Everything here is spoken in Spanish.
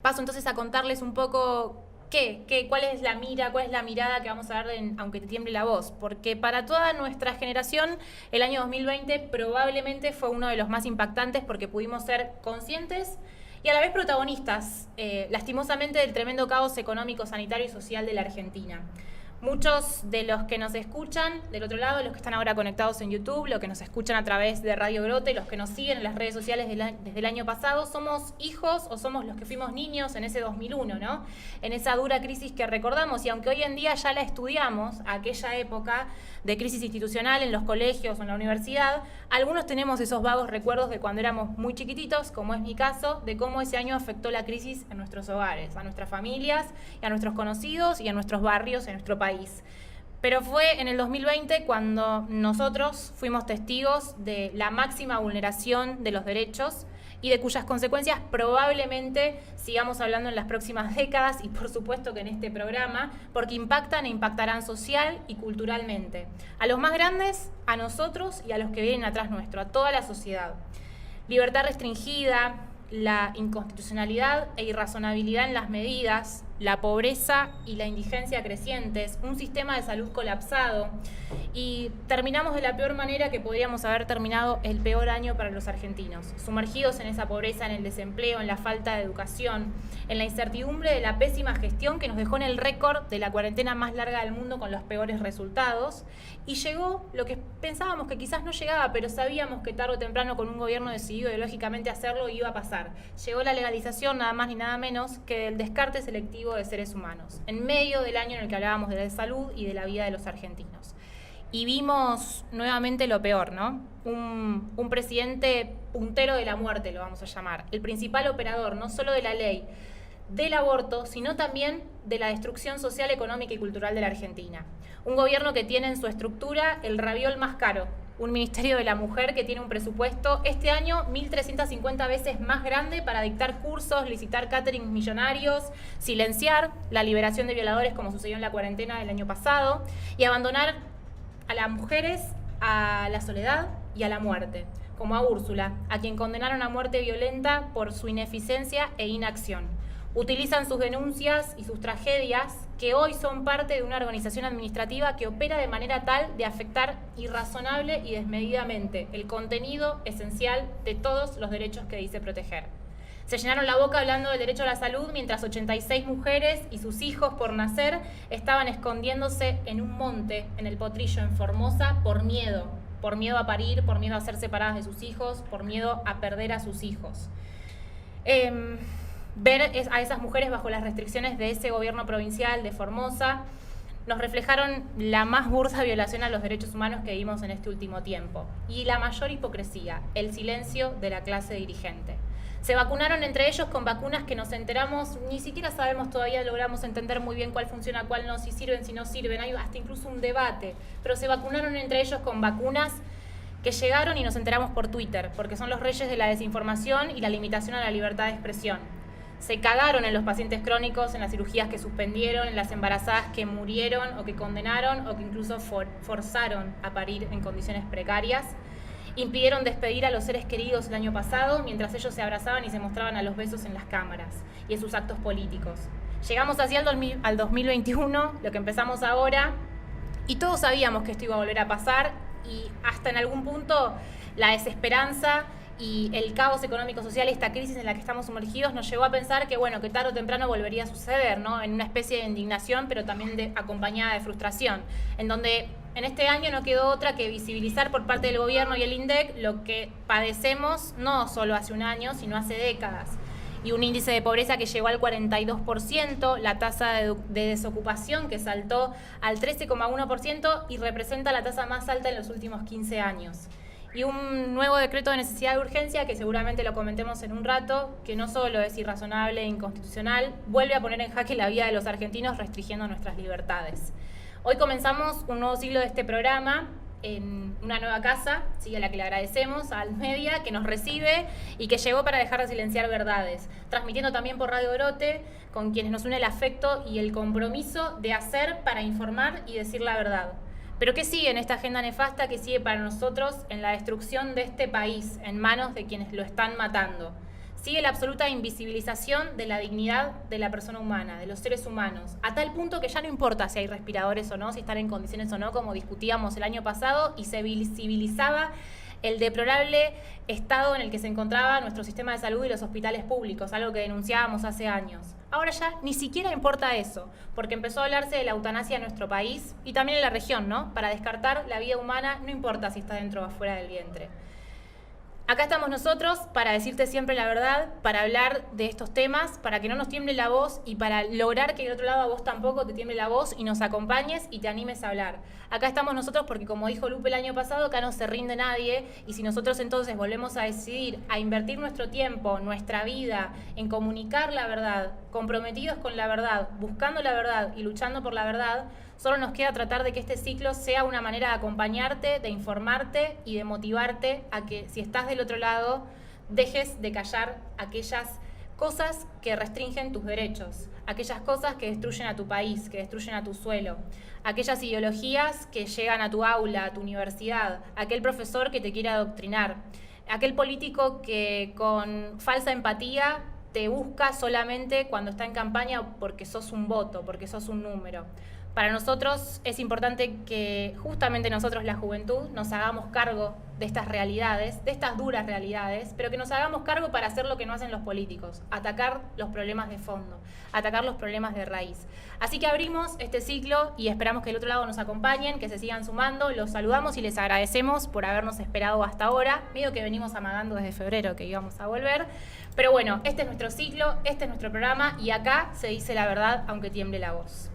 Paso entonces a contarles un poco cuál es la mirada que vamos a dar en Aunque te tiemble la voz, porque para toda nuestra generación el año 2020 probablemente fue uno de los más impactantes porque pudimos ser conscientes y a la vez protagonistas, lastimosamente, del tremendo caos económico, sanitario y social de la Argentina. Muchos de los que nos escuchan del otro lado, los que están ahora conectados en YouTube, los que nos escuchan a través de Radio Grote, los que nos siguen en las redes sociales desde el año pasado, somos hijos o somos los que fuimos niños en ese 2001, ¿no? En esa dura crisis que recordamos, y aunque hoy en día ya la estudiamos, aquella época de crisis institucional en los colegios o en la universidad, algunos tenemos esos vagos recuerdos de cuando éramos muy chiquititos, como es mi caso, de cómo ese año afectó la crisis en nuestros hogares, a nuestras familias, y a nuestros conocidos y a nuestros barrios, en nuestro país. Pero fue en el 2020 cuando nosotros fuimos testigos de la máxima vulneración de los derechos y de cuyas consecuencias probablemente sigamos hablando en las próximas décadas y por supuesto que en este programa, porque impactan e impactarán social y culturalmente. A los más grandes, a nosotros y a los que vienen atrás nuestro, a toda la sociedad. Libertad restringida, la inconstitucionalidad e irrazonabilidad en las medidas, la pobreza y la indigencia crecientes, un sistema de salud colapsado, y terminamos de la peor manera que podríamos haber terminado el peor año para los argentinos, sumergidos en esa pobreza, en el desempleo, en la falta de educación, en la incertidumbre de la pésima gestión que nos dejó en el récord de la cuarentena más larga del mundo con los peores resultados, y llegó lo que pensábamos que quizás no llegaba, pero sabíamos que tarde o temprano con un gobierno decidido ideológicamente hacerlo iba a pasar. Llegó la legalización nada más ni nada menos que del descarte selectivo de seres humanos, en medio del año en el que hablábamos de la salud y de la vida de los argentinos. Y vimos nuevamente lo peor, ¿no? Un presidente puntero de la muerte, lo vamos a llamar, el principal operador no solo de la ley del aborto, sino también de la destrucción social, económica y cultural de la Argentina. Un gobierno que tiene en su estructura el raviol más caro, un Ministerio de la Mujer que tiene un presupuesto este año 1.350 veces más grande para dictar cursos, licitar caterings millonarios, silenciar la liberación de violadores como sucedió en la cuarentena del año pasado y abandonar a las mujeres a la soledad y a la muerte, como a Úrsula, a quien condenaron a muerte violenta por su ineficiencia e inacción. Utilizan sus denuncias y sus tragedias, que hoy son parte de una organización administrativa que opera de manera tal de afectar irrazonable y desmedidamente el contenido esencial de todos los derechos que dice proteger. Se llenaron la boca hablando del derecho a la salud mientras 86 mujeres y sus hijos por nacer estaban escondiéndose en un monte, en el Potrillo, en Formosa, por miedo a parir, por miedo a ser separadas de sus hijos, por miedo a perder a sus hijos. Ver a esas mujeres bajo las restricciones de ese gobierno provincial de Formosa nos reflejaron la más burda violación a los derechos humanos que vimos en este último tiempo y la mayor hipocresía, el silencio de la clase dirigente. Se vacunaron entre ellos con vacunas que nos enteramos, ni siquiera sabemos todavía, logramos entender muy bien cuál funciona, cuál no, si sirven, si no sirven, hay hasta incluso un debate, pero se vacunaron entre ellos con vacunas que llegaron y nos enteramos por Twitter, porque son los reyes de la desinformación y la limitación a la libertad de expresión. Se cagaron en los pacientes crónicos, en las cirugías que suspendieron, en las embarazadas que murieron o que condenaron o que incluso forzaron a parir en condiciones precarias. Impidieron despedir a los seres queridos el año pasado mientras ellos se abrazaban y se mostraban a los besos en las cámaras y en sus actos políticos. Llegamos así al 2021, lo que empezamos ahora, y todos sabíamos que esto iba a volver a pasar y hasta en algún punto la desesperanza y el caos económico-social, esta crisis en la que estamos sumergidos, nos llevó a pensar que, bueno, que tarde o temprano volvería a suceder, ¿no? En una especie de indignación, pero también acompañada de frustración, en donde en este año no quedó otra que visibilizar por parte del gobierno y el INDEC lo que padecemos no solo hace un año, sino hace décadas. Y un índice de pobreza que llegó al 42%, la tasa de desocupación que saltó al 13,1% y representa la tasa más alta en los últimos 15 años. Y un nuevo decreto de necesidad de urgencia, que seguramente lo comentemos en un rato, que no solo es irrazonable e inconstitucional, vuelve a poner en jaque la vida de los argentinos restringiendo nuestras libertades. Hoy comenzamos un nuevo siglo de este programa en una nueva casa, sí, a la que le agradecemos, a Almedia, que nos recibe y que llegó para dejar de silenciar verdades, transmitiendo también por Radio Grote, con quienes nos une el afecto y el compromiso de hacer para informar y decir la verdad. Pero ¿qué sigue en esta agenda nefasta? ¿Qué sigue para nosotros en la destrucción de este país en manos de quienes lo están matando? sigue la absoluta invisibilización de la dignidad de la persona humana, de los seres humanos, a tal punto que ya no importa si hay respiradores o no, si están en condiciones o no, como discutíamos el año pasado, y se visibilizaba el deplorable estado en el que se encontraba nuestro sistema de salud y los hospitales públicos, algo que denunciábamos hace años. Ahora ya ni siquiera importa eso, porque empezó a hablarse de la eutanasia en nuestro país y también en la región, ¿no? Para descartar la vida humana, no importa si está dentro o afuera del vientre. Acá estamos nosotros para decirte siempre la verdad, para hablar de estos temas, para que no nos tiemble la voz y para lograr que del otro lado a vos tampoco te tiemble la voz y nos acompañes y te animes a hablar. Acá estamos nosotros porque, como dijo Lupe el año pasado, acá no se rinde nadie, y si nosotros entonces volvemos a decidir a invertir nuestro tiempo, nuestra vida en comunicar la verdad, comprometidos con la verdad, buscando la verdad y luchando por la verdad, solo nos queda tratar de que este ciclo sea una manera de acompañarte, de informarte y de motivarte a que, si estás del otro lado, dejes de callar aquellas cosas que restringen tus derechos, aquellas cosas que destruyen a tu país, que destruyen a tu suelo, aquellas ideologías que llegan a tu aula, a tu universidad, aquel profesor que te quiere adoctrinar, aquel político que con falsa empatía te busca solamente cuando está en campaña porque sos un voto, porque sos un número. Para nosotros es importante que justamente nosotros, la juventud, nos hagamos cargo de estas realidades, de estas duras realidades, pero que nos hagamos cargo para hacer lo que no hacen los políticos, atacar los problemas de fondo, atacar los problemas de raíz. Así que abrimos este ciclo y esperamos que del otro lado nos acompañen, que se sigan sumando. Los saludamos y les agradecemos por habernos esperado hasta ahora. Medio que venimos amagando desde febrero que íbamos a volver. Pero bueno, este es nuestro ciclo, este es nuestro programa y acá se dice la verdad aunque tiemble la voz.